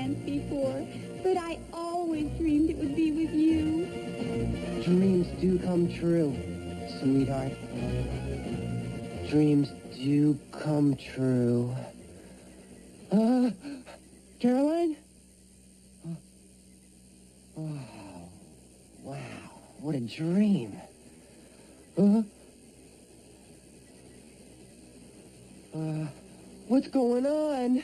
dance before, but I always dreamed it would be with you. Dreams do come true, sweetheart. Dreams do come true. Caroline? Oh, wow, what a dream. What's going on?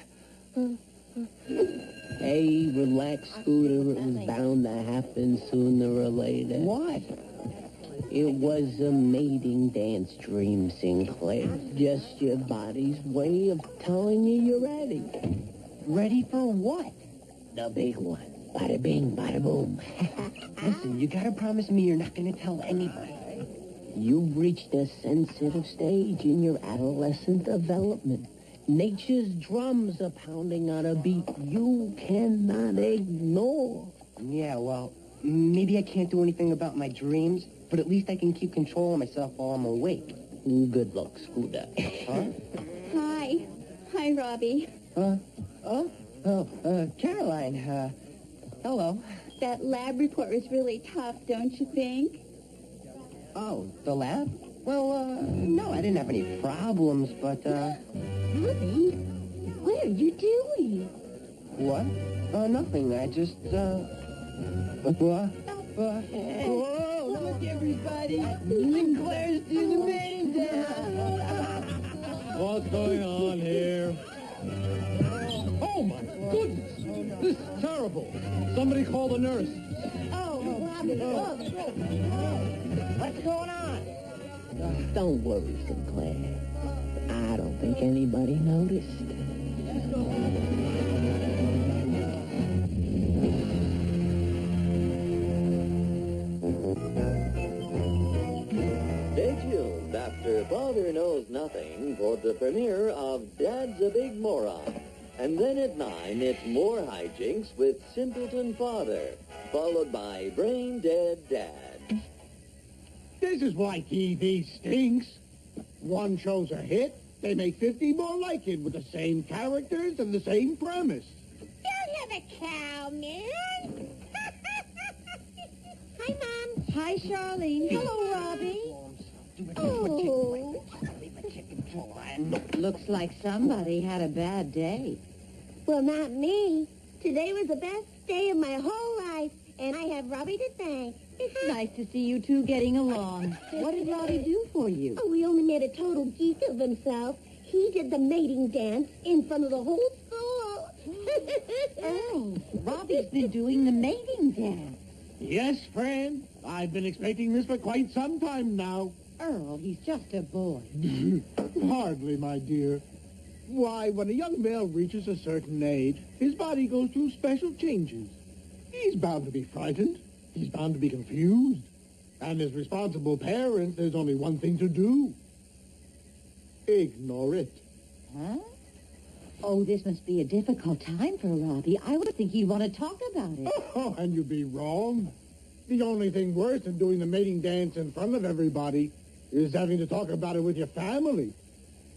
Hey, relax, Scooter. It was bound to happen sooner or later. What? It was a mating dance dream, Sinclair. Just your body's way of telling you you're ready. Ready for what? The big one. Bada bing, bada boom. Listen, you gotta promise me you're not gonna tell anybody. You've reached a sensitive stage in your adolescent development. Nature's drums are pounding on a beat you cannot ignore. Yeah, well, maybe I can't do anything about my dreams, but at least I can keep control of myself while I'm awake. Good luck, Scooter. Huh? Hi. Hi, Robbie. Caroline, hello. That lab report was really tough, don't you think? Oh, the lab? Well, no, I didn't have any problems, but, Robbie, what are you doing? What? Nothing. I just, what? Whoa, look, everybody. Sinclair's doing the mating dance. What's going on here? Oh, my goodness. This is terrible. Somebody call the nurse. Oh, Robbie, look. What's going on? Don't worry, Sinclair. I don't think anybody noticed. Stay tuned after Father Knows Nothing for the premiere of Dad's a Big Moron. And then at 9, it's more hijinks with Simpleton Father, followed by Brain Dead Dad. This is why TV stinks. One show's a hit, they make 50 more like it with the same characters and the same premise. Don't have a cow, man. Hi, Mom. Hi, Charlene. Hello, Robbie. Oh. Looks like somebody had a bad day. Well, not me. Today was the best day of my whole life, and I have Robbie to thank. It's nice to see you two getting along. What did Robbie do for you? Oh, he only made a total geek of himself. He did the mating dance in front of the whole school. Oh, Robbie's been doing the mating dance. Yes, friend. I've been expecting this for quite some time now. Earl, he's just a boy. Hardly, my dear. Why, when a young male reaches a certain age, his body goes through special changes. He's bound to be frightened. He's bound to be confused. And as responsible parents, there's only one thing to do. Ignore it. Huh? Oh, this must be a difficult time for Robbie. I would think he'd want to talk about it. Oh, and you'd be wrong. The only thing worse than doing the mating dance in front of everybody is having to talk about it with your family.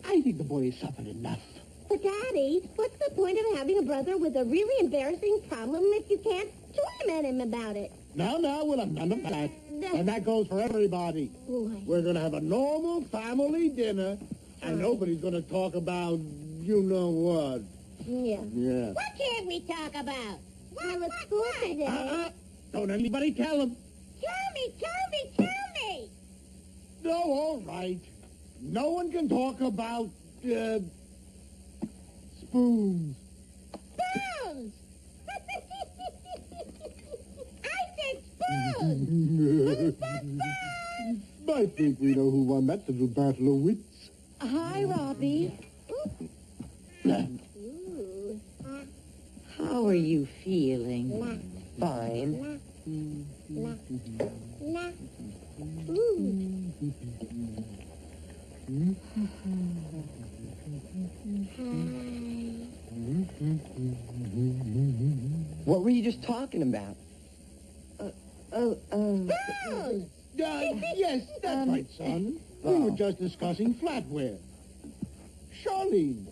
I think the boy has suffered enough. But, Daddy, what's the point of having a brother with a really embarrassing problem if you can't torment him about it? Now, we'll have none of that. And that goes for everybody. Boy. We're going to have a normal family dinner, and nobody's going to talk about you know what. Yeah. Yeah. What can't we talk about? Well, it's school today. Don't anybody tell him. Tell me! No, all right. No one can talk about, spoons. Spoons! I said spoons! I think we know who won that little battle of wits. Hi, Robbie. Ooh. How are you feeling? Fine. La. Ooh. What were you just talking about? Spoons! Yes, that's right, son. We were just discussing flatware. Charlene,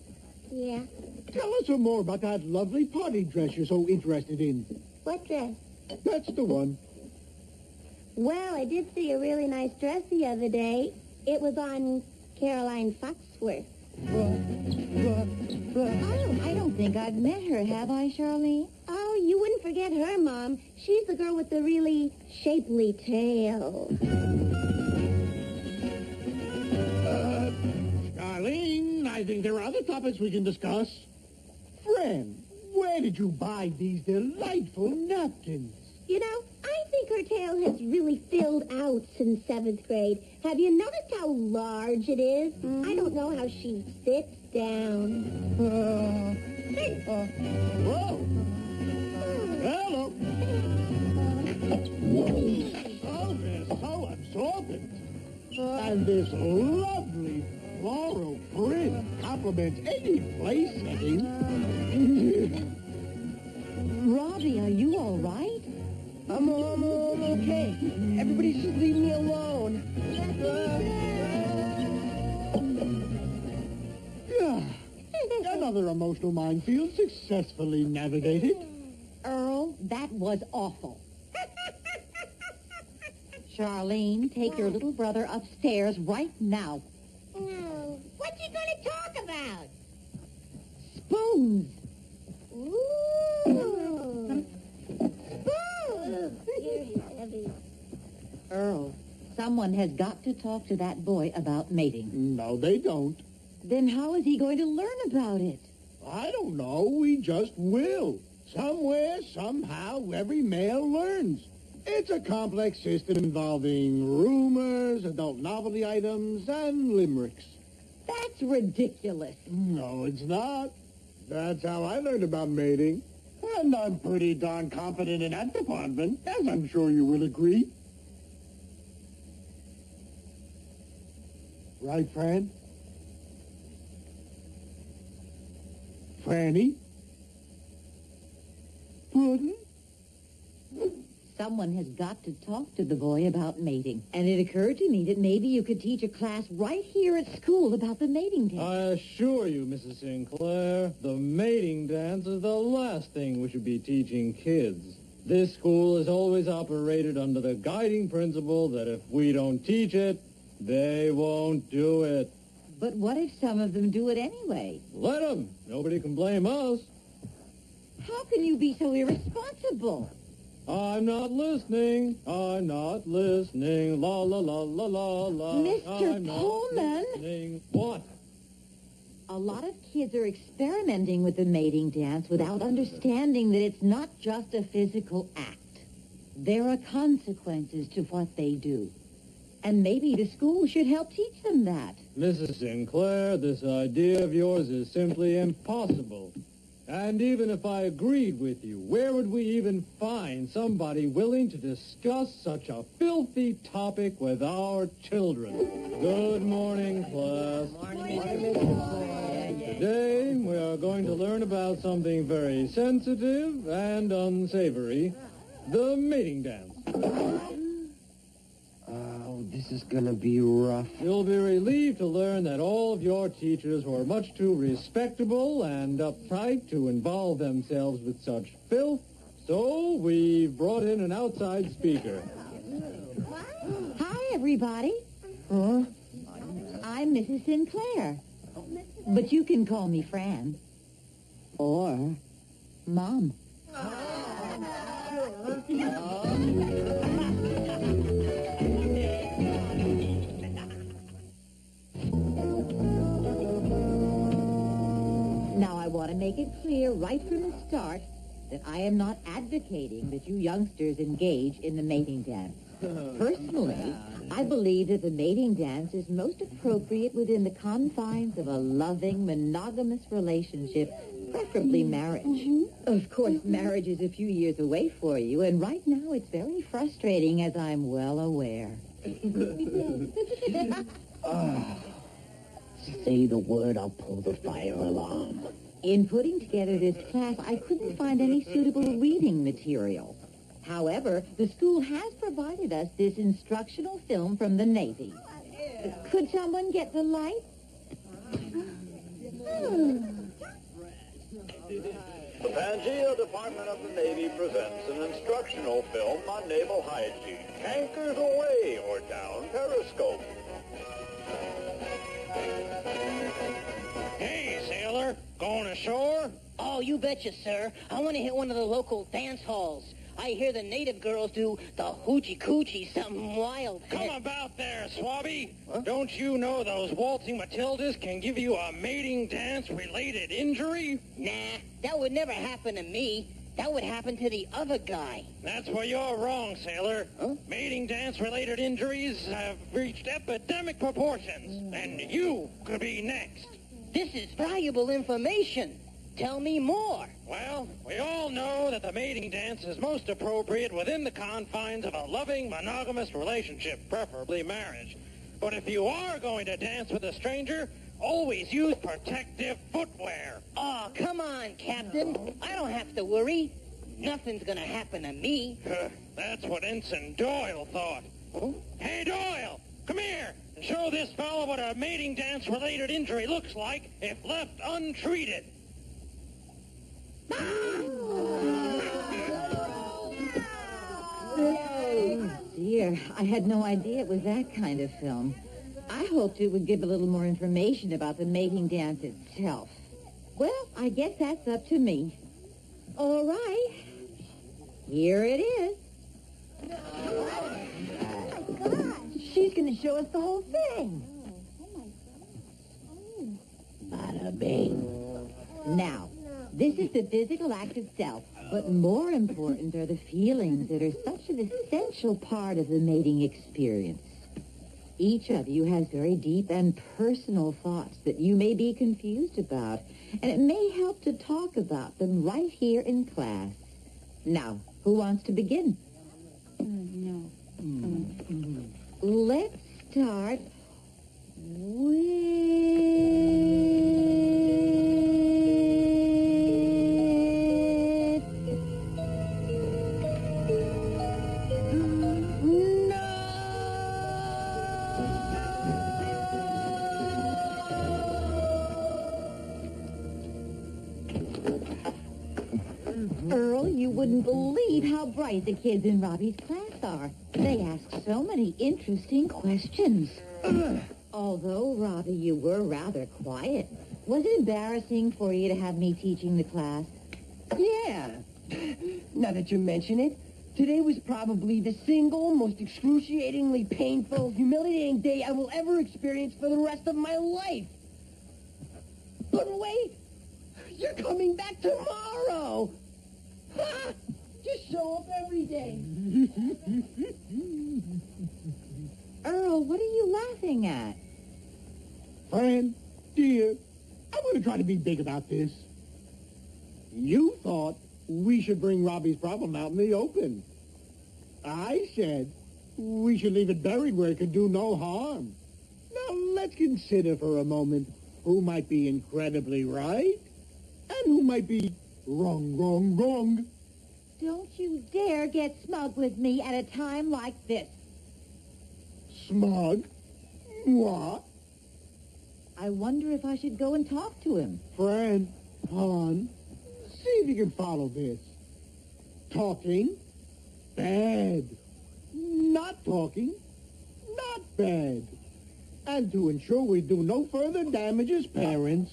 Yeah. Tell us some more about that lovely party dress you're so interested in. What dress? That's the one. Well, I did see a really nice dress the other day. It was on Caroline Foxworth. I don't think I've met her, have I, Charlene? Oh, you wouldn't forget her, Mom. She's the girl with the really shapely tail. Darlene, I think there are other topics we can discuss. Friend, where did you buy these delightful napkins? You know, I think her tail has really filled out since 7th grade. Have you noticed how large it is? I don't know how she sits down. Whoa! Hello! Oh, they're so absorbent. And this lovely floral print complements any place setting. Robbie, are you all right? I'm okay. Everybody just leave me alone. Yeah. Another emotional minefield successfully navigated. Earl, that was awful. Charlene, take your little brother upstairs right now. No. What you gonna talk about? Spoons. Ooh. You're heavy. Earl, someone has got to talk to that boy about mating. No, they don't. Then how is he going to learn about it? I don't know. We just will. Somewhere, somehow, every male learns. It's a complex system involving rumors, adult novelty items, and limericks. That's ridiculous. No, it's not. That's how I learned about mating. And I'm pretty darn confident in that department, as I'm sure you will agree. Right, Fran? Franny? Puddin'? Someone has got to talk to the boy about mating. And it occurred to me that maybe you could teach a class right here at school about the mating dance. I assure you, Mrs. Sinclair, the mating dance is the last thing we should be teaching kids. This school has always operated under the guiding principle that if we don't teach it, they won't do it. But what if some of them do it anyway? Let them. Nobody can blame us. How can you be so irresponsible? I'm not listening. I'm not listening. La, la, la, la, la, la. Mr. I'm not Pullman? listening. What? A lot of kids are experimenting with the mating dance without understanding that it's not just a physical act. There are consequences to what they do. And maybe the school should help teach them that. Mrs. Sinclair, this idea of yours is simply impossible. And even if I agreed with you, where would we even find somebody willing to discuss such a filthy topic with our children? Good morning, class. Today, we are going to learn about something very sensitive and unsavory, the mating dance. Oh, this is gonna be rough. You'll be relieved to learn that all of your teachers were much too respectable and uptight to involve themselves with such filth, so we've brought in an outside speaker. Hi, everybody. Huh? I'm Mrs. Sinclair. But you can call me Fran. Or Mom. Now, I want to make it clear right from the start that I am not advocating that you youngsters engage in the mating dance. Personally, I believe that the mating dance is most appropriate within the confines of a loving, monogamous relationship, preferably marriage. Of course, marriage is a few years away for you, and right now it's very frustrating, as I'm well aware. Say the word, I'll pull the fire alarm. In putting together this class, I couldn't find any suitable reading material. However, the school has provided us this instructional film from the Navy. Could someone get the light? The Pangea Department of the Navy presents an instructional film on naval hygiene. Anchors away or down periscope. Hey, sailor, going ashore? Oh, you betcha, sir. I want to hit one of the local dance halls. I hear the native girls do the hoochie coochie, something wild. Come about there, Swabby. Huh? Don't you know those waltzing Matildas can give you a mating dance-related injury? Nah, that would never happen to me. That would happen to the other guy. That's where you're wrong, sailor. Huh? Mating dance-related injuries have reached epidemic proportions, and you could be next. This is valuable information. Tell me more. Well, we all know that the mating dance is most appropriate within the confines of a loving, monogamous relationship, preferably marriage. But if you are going to dance with a stranger, always use protective footwear. Oh, come on, Captain. I don't have to worry. Nothing's gonna happen to me. That's what Ensign Doyle thought. Huh? Hey, Doyle, come here and show this fellow what a mating dance-related injury looks like if left untreated. Oh, dear. I had no idea it was that kind of film. I hoped it would give a little more information about the mating dance itself. Well, I guess that's up to me. All right. Here it is. She's going to show us the whole thing. Bada bing. Now, this is the physical act itself, but more important are the feelings that are such an essential part of the mating experience. Each of you has very deep and personal thoughts that you may be confused about, and it may help to talk about them right here in class. Now, who wants to begin? No. Let's start Earl, you wouldn't believe how bright the kids in Robbie's class are. They ask so many interesting questions. Although, Robbie, you were rather quiet. Was it embarrassing for you to have me teaching the class? Yeah. Now that you mention it, today was probably the single most excruciatingly painful, humiliating day I will ever experience for the rest of my life. But wait! You're coming back tomorrow! Ha! Just show up every day. Earl, what are you laughing at? Fran, dear, I'm going to try to be big about this. You thought we should bring Robbie's problem out in the open. I said we should leave it buried where it could do no harm. Now, let's consider for a moment who might be incredibly right and who might be wrong. Don't you dare get smug with me at a time like this. Smug? What? I wonder if I should go and talk to him. Fran, hon, see if you can follow this. Talking, bad. Not talking, not bad. And to ensure we do no further damage as parents,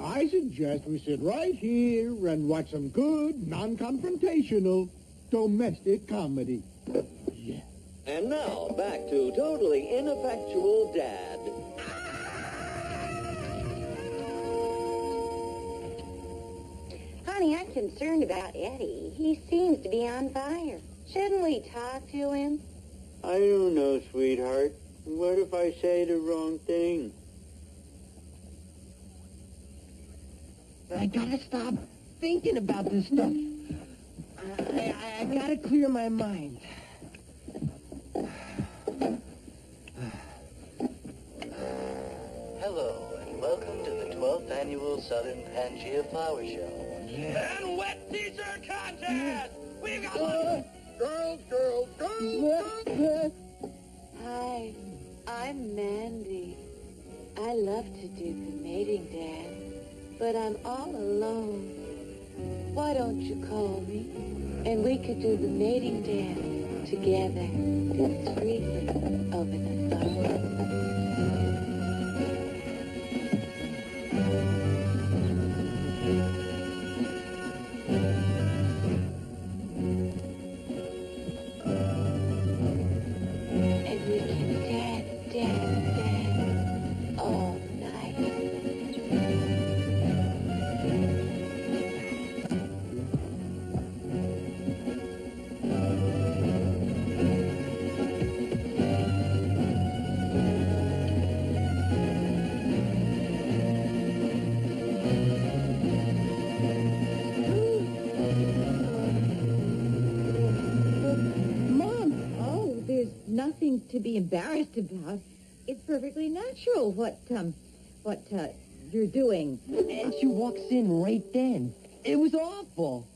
I suggest we sit right here and watch some good, non-confrontational domestic comedy. Yeah. And now, back to totally ineffectual Dad. Honey, I'm concerned about Eddie. He seems to be on fire. Shouldn't we talk to him? I don't know, sweetheart. What if I say the wrong thing? I gotta stop thinking about this stuff. I gotta clear my mind. Hello, and welcome to the 12th Annual Southern Pangea Flower Show. And wet t-shirt contest! We got Girls. Hi, I'm Mandy. I love to do the mating dance, but I'm all alone. why don't you call me? And we could do the mating dance together, discreetly, over the phone. And we can dance all night. Nothing to be embarrassed about. It's perfectly natural what you're doing. And she walks in right then. It was awful.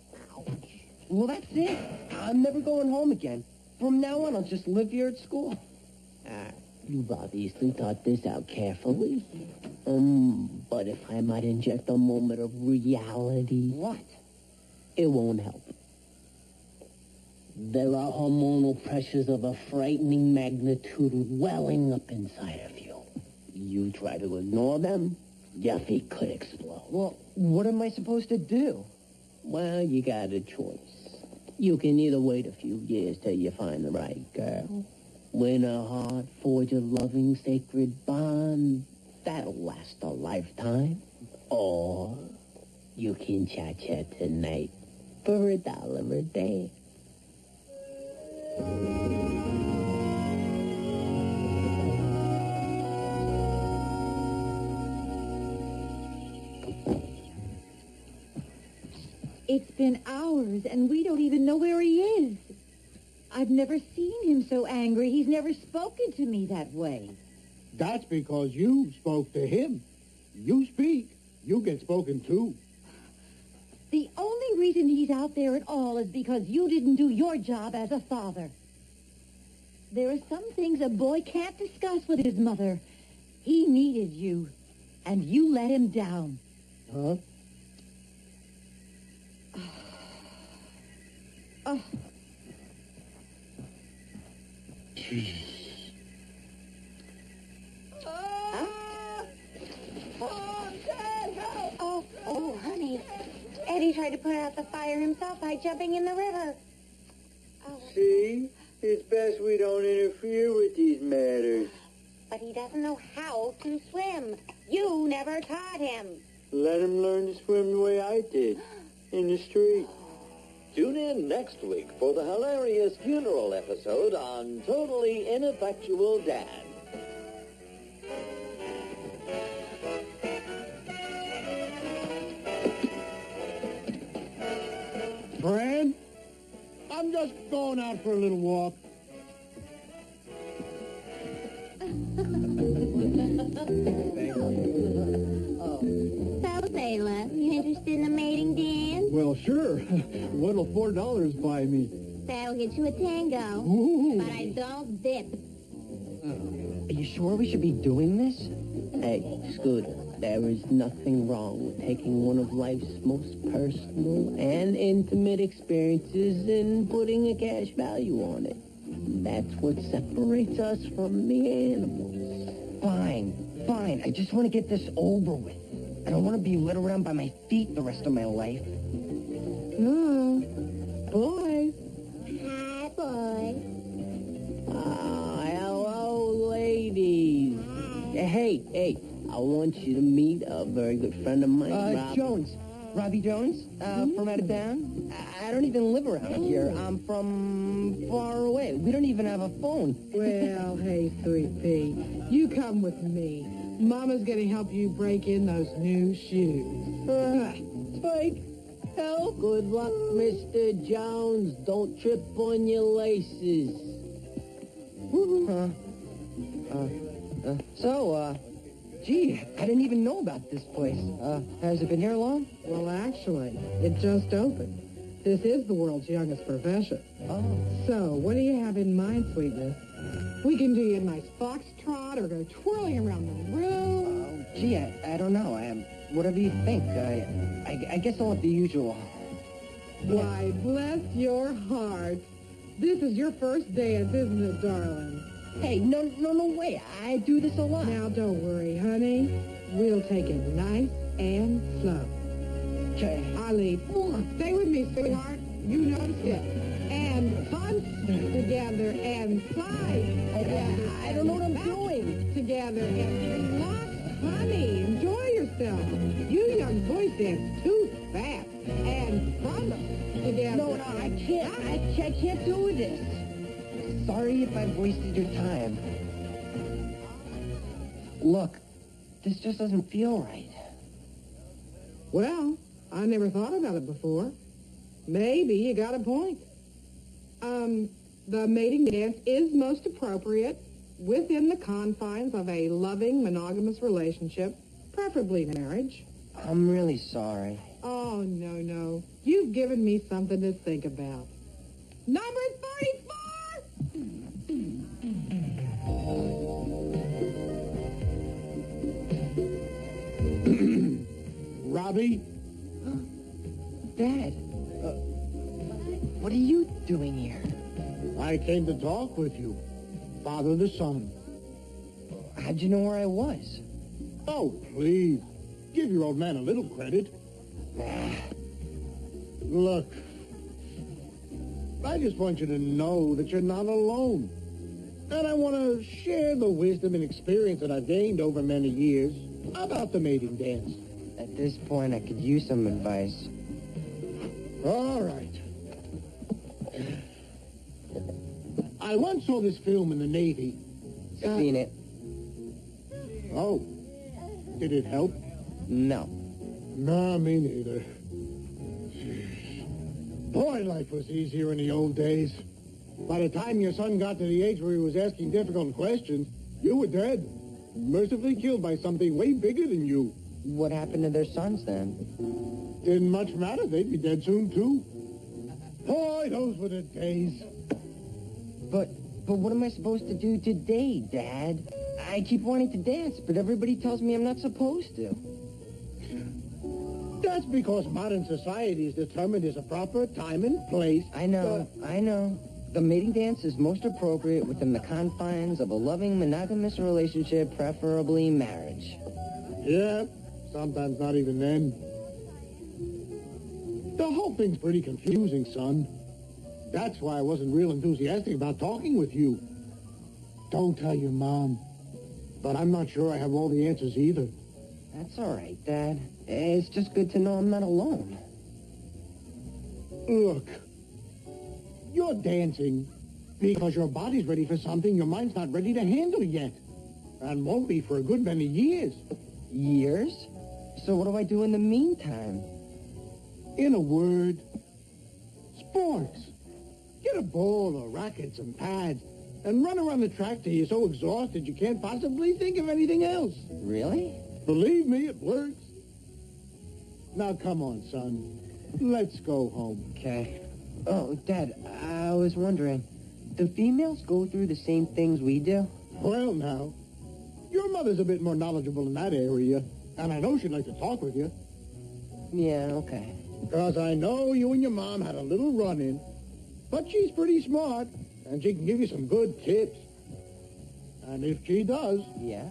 Well, that's it. I'm never going home again. From now on, I'll just live here at school. You've obviously thought this out carefully. But if I might inject a moment of reality... What? It won't help. There are hormonal pressures of a frightening magnitude welling up inside of you. You try to ignore them, your feet could explode. Well, what am I supposed to do? Well, you got a choice. You can either wait a few years till you find the right girl, win her heart, forge a loving, sacred bond that'll last a lifetime, or you can cha-cha tonight for $1 a day. It's been hours, and we don't even know where he is. I've never seen him so angry. He's never spoken to me that way. That's because you spoke to him. You speak, you get spoken to. The only reason he's out there at all is because you didn't do your job as a father. There are some things a boy can't discuss with his mother. He needed you, and you let him down. Huh? Oh. Oh, honey. Eddie tried to put out the fire himself by jumping in the river. Oh. See? It's best we don't interfere with these matters. But he doesn't know how to swim. You never taught him. Let him learn to swim the way I did, in the street. Tune in next week for the hilarious funeral episode on Totally Ineffectual Dad. Fran, I'm just going out for a little walk. So, Sailor, you interested in a mating dance? Well, sure. What'll $4 buy me? That'll get you a tango. Ooh. But I don't dip. Are you sure we should be doing this? Hey, Scooter, there is nothing wrong with taking one of life's most personal and intimate experiences and putting a cash value on it. That's what separates us from the animals. Fine. I just want to get this over with. I don't want to be led around by my feet the rest of my life. Boy. Hi, boy. Hello, ladies. Hey, I want you to meet a very good friend of mine, Rob. Robbie Jones, from out of town. I don't even live around here. I'm from far away. We don't even have a phone. Well, hey, Sweet Pea, you come with me. Mama's going to help you break in those new shoes. Spike. Hell, good luck, Mr. Jones. Don't trip on your laces. Gee, I didn't even know about this place. Has it been here long? Well, actually, it just opened. This is the world's youngest profession. Oh. So, what do you have in mind, sweetness? We can do you a nice foxtrot or go twirling around the room. Gee, I don't know. whatever you think. I guess I'll have the usual. Why, bless your heart. This is your first dance, isn't it, darling? Hey, no way. I do this a lot. Now, don't worry, honey. We'll take it nice and slow. Okay. Eileen, stay with me, sweetheart. You notice it. And punch together and slide together. I don't know what I'm doing. Together and relax, honey. Enjoy yourself. You young boys dance too fast. And punch together. No, I can't do this. Sorry if I've wasted your time. Look, this just doesn't feel right. Well, I never thought about it before. Maybe you got a point. The mating dance is most appropriate within the confines of a loving, monogamous relationship, preferably marriage. I'm really sorry. Oh, no. You've given me something to think about. Number 34! Robbie? Dad, what are you doing here? I came to talk with you. Father to son. How'd you know where I was? Oh, please. Give your old man a little credit. Look, I just want you to know that you're not alone. And I want to share the wisdom and experience that I've gained over many years about the mating dance. At this point, I could use some advice. All right. I once saw this film in the Navy. Seen it. Oh. Did it help? No. No, me neither. Boy, life was easier in the old days. By the time your son got to the age where he was asking difficult questions, you were dead. Mercifully killed by something way bigger than you. What happened to their sons then? Didn't much matter. They'd be dead soon, too. Boy, those were the days. But what am I supposed to do today, Dad? I keep wanting to dance, but everybody tells me I'm not supposed to. That's because modern society is determined as a proper time and place. I know. The mating dance is most appropriate within the confines of a loving, monogamous relationship, preferably marriage. Yeah, sometimes not even then. The whole thing's pretty confusing, son. That's why I wasn't real enthusiastic about talking with you. Don't tell your mom. But I'm not sure I have all the answers either. That's all right, Dad. It's just good to know I'm not alone. Look, you're dancing because your body's ready for something your mind's not ready to handle yet. And won't be for a good many years. Years? So what do I do in the meantime? In a word, sports. Get a ball or rackets and pads and run around the track till you're so exhausted you can't possibly think of anything else. Really? Believe me, it works. Now, come on, son. Let's go home. Okay. Oh, Dad, I was wondering, do females go through the same things we do? Well, now, your mother's a bit more knowledgeable in that area, and I know she'd like to talk with you. Yeah, okay. Because I know you and your mom had a little run-in, but she's pretty smart, and she can give you some good tips. And if she does... Yeah?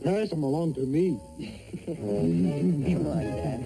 Pass them along to me. Come on, Dad.